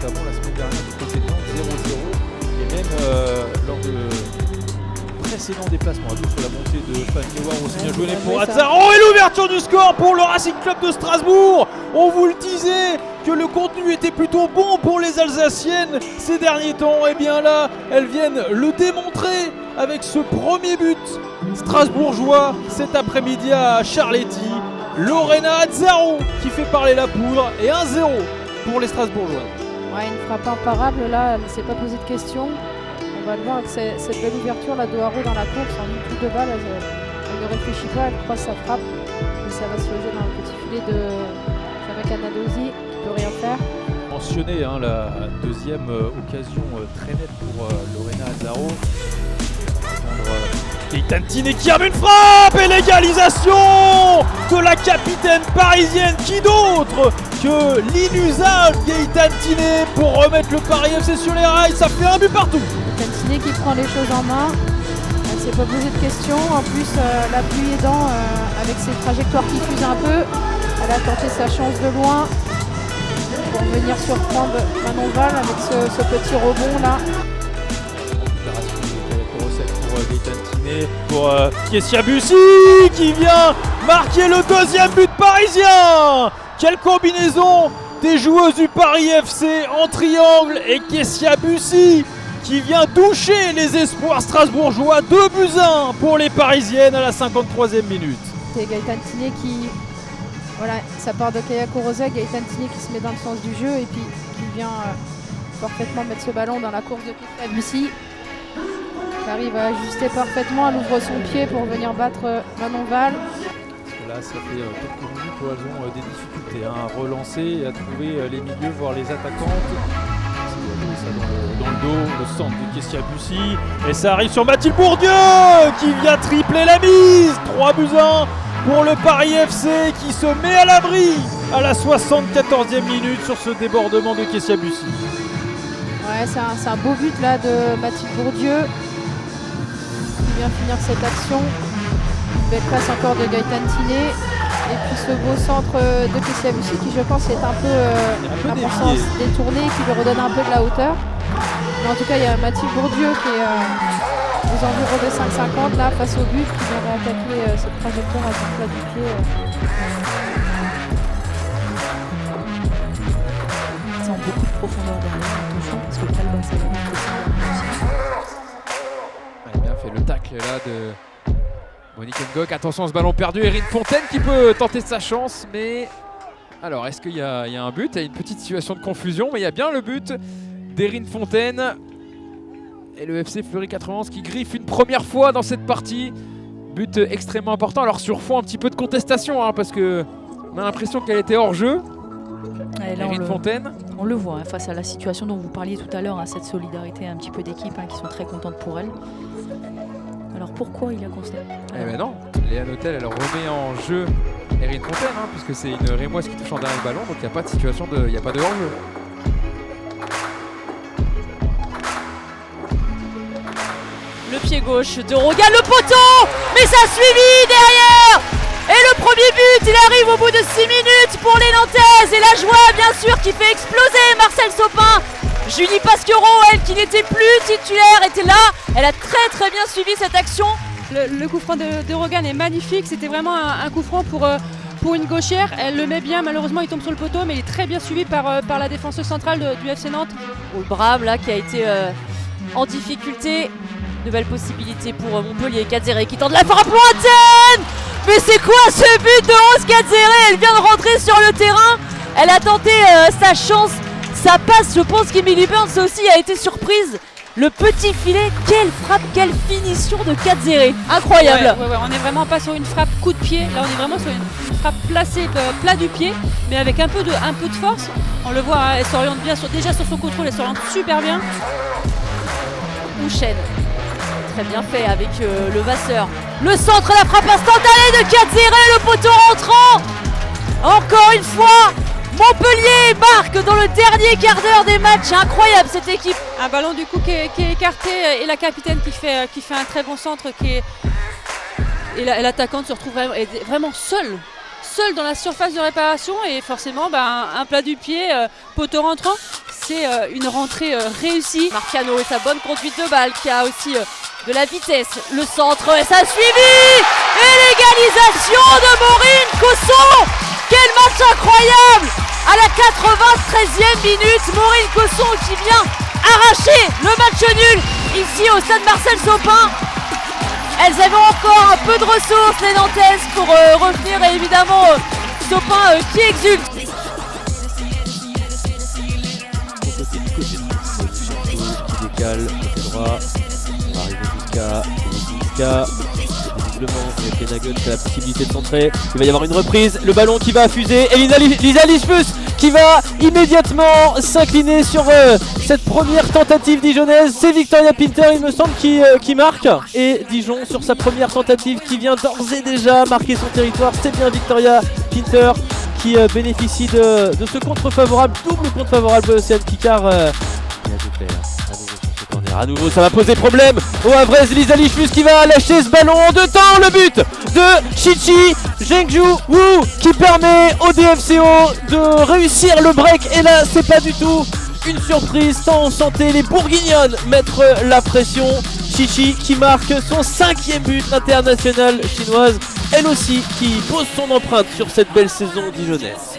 notamment la semaine dernière du côté de Nantes, 0-0. Et même lors de précédents déplacements, à tout sur la montée de Fagnéwar, aussi bien joué pour Azzaro. Et l'ouverture du score pour le Racing Club de Strasbourg. On vous le disait que le contenu était plutôt bon pour les Alsaciennes ces derniers temps. Et bien là, elles viennent le démontrer avec ce premier but strasbourgeois cet après-midi à Charletti. Lorena Azzaro qui fait parler la poudre et 1-0 pour les Strasbourgeois. Ouais, une frappe imparable là, elle ne s'est pas posé de questions. On va le voir avec cette belle ouverture là de Haro dans la course en une touche de balle. Elle ne réfléchit pas, elle croise sa frappe et ça va se loger dans le petit filet de Jamaica Nadozi qui peut rien faire. Mentionné la deuxième occasion très nette pour Lorena Azzaro. Gaëtan qui remet une frappe et l'égalisation de la capitaine parisienne. Qui d'autre que l'inusable Gaëtan pour remettre le Paris FC sur les rails. Ça fait un but partout. Gaëtan qui prend les choses en main. Elle ne s'est pas posé de questions. En plus, la pluie aidant avec ses trajectoires qui fusent un peu. Elle a tenté sa chance de loin pour venir surprendre Manon Val avec ce petit rebond là. Pour Kessia Bussy qui vient marquer le deuxième but parisien. Quelle combinaison des joueuses du Paris FC en triangle et Kessia Bussy qui vient doucher les espoirs strasbourgeois. 2-1 pour les Parisiennes à la 53e minute. C'est Gaëtan qui, voilà, ça part de Kaya Korosek, Gaëtan qui se met dans le sens du jeu et puis qui vient parfaitement mettre ce ballon dans la course de Kessia Bussy. Elle arrive à ajuster parfaitement, elle ouvre son pied pour venir battre Manon Val. Parce que là, ça fait quelques minutes où elles ont des difficultés à relancer et à trouver les milieux, voire les attaquantes. Ça dans le dos, le centre de Kessia Bussy. Et ça arrive sur Mathilde Bourdieu qui vient tripler la mise. 3-1 pour le Paris FC qui se met à l'abri à la 74e minute sur ce débordement de Kessia Bussy. Ouais, c'est un beau but là de Mathilde Bourdieu. Vient finir cette action. Une belle passe encore de Gaëtan et puis ce beau centre de Kessia Bussy qui je pense est un peu détourné qui lui redonne un peu de la hauteur. Mais en tout cas il y a Mathilde Bourdieu qui est aux environs de 5,50 là face au but qui vient réattaquer cette trajectoire à son plat du pied. Sans beaucoup de profondeur derrière, attention parce que Talbot ça va le tacle là de Monique Ngok. Attention à ce ballon perdu, Erin Fontaine qui peut tenter sa chance, mais alors est-ce qu'il y a un but? Il y a une petite situation de confusion, mais il y a bien le but d'Erin Fontaine et le FC Fleury 91 qui griffe une première fois dans cette partie. But extrêmement important, alors sur fond un petit peu de contestation parce que on a l'impression qu'elle était hors jeu. Erin Fontaine. On le voit face à la situation dont vous parliez tout à l'heure, cette solidarité un petit peu d'équipe qui sont très contentes pour elle. Alors pourquoi il a constaté? Eh ben non, Léa Notel elle remet en jeu Erin Fontaine puisque c'est une Rémoise qui touche en dernier ballon, donc il n'y a pas de situation il n'y a pas de hors-jeu. Le pied gauche de Rogan, le poteau, mais ça a suivi derrière. Et le premier but, il arrive au bout de 6 minutes pour les Nantaises. Et la joie, bien sûr, qui fait exploser Marcel Sopin. Julie Pasquereau, elle qui n'était plus titulaire, était là. Elle a très bien suivi cette action. Le coup franc de Rogan est magnifique. C'était vraiment un coup franc pour une gauchère. Elle le met bien, malheureusement il tombe sur le poteau, mais il est très bien suivi par la défenseuse centrale du FC Nantes. Le Brave là qui a été en difficulté. Nouvelle possibilité pour Montpellier. Kadzéré qui tente la frappe lointaine. Mais c'est quoi ce but de Rose Kadzéré? Elle vient de rentrer sur le terrain. Elle a tenté sa chance. Ça passe, je pense qu'Emily Burns aussi a été surprise. Le petit filet, quelle frappe, quelle finition de Kadzéré. Incroyable. Ouais, on n'est vraiment pas sur une frappe coup de pied. Là on est vraiment sur une frappe placée plat du pied, mais avec un peu de force. On le voit, elle s'oriente bien, déjà sur son contrôle, elle s'oriente super bien. Houchen. Très bien fait avec le Vasseur. Le centre, la frappe instantanée de Kadzéré, le poteau rentrant. Encore une fois, Montpellier marque dans le dernier quart d'heure des matchs. Incroyable cette équipe. Un ballon du coup qui est écarté et la capitaine qui fait un très bon centre. Et l'attaquante se retrouve vraiment seule dans la surface de réparation et forcément un plat du pied, poteau rentrant. c'est une rentrée réussie. Marcano et sa bonne conduite de balle qui a aussi de la vitesse. Le centre et ça a suivi. Et l'égalisation de Maureen Cosson. Quel match incroyable. À la 93e minute, Maureen Cosson qui vient arracher le match nul ici au stade Marcel Sopin. Elles avaient encore un peu de ressources, les Nantaises, pour revenir, et évidemment Sopin qui exulte. Qui décale, côté droit, on va arriver jusqu'à visiblement, Penagel qui a la possibilité de centrer, il va y avoir une reprise, le ballon qui va affuser, et Lisa Lichfus qui va immédiatement s'incliner sur cette première tentative dijonnaise. C'est Victoria Pinter, il me semble, qui marque, et Dijon sur sa première tentative qui vient d'ores et déjà marquer son territoire. C'est bien Victoria Pinter qui bénéficie de ce contre favorable, double contre favorable de Océane Picard. À nouveau ça va poser problème au Havrez. Lisa Lichfus qui va lâcher ce ballon en deux temps. Le but de Chichi Zhengju Wu qui permet au DFCO de réussir le break. Et là c'est pas du tout une surprise tant on sentait les bourguignonnes mettre la pression. Chichi qui marque son 5e but, international chinoise, elle aussi qui pose son empreinte sur cette belle saison dijonnaise.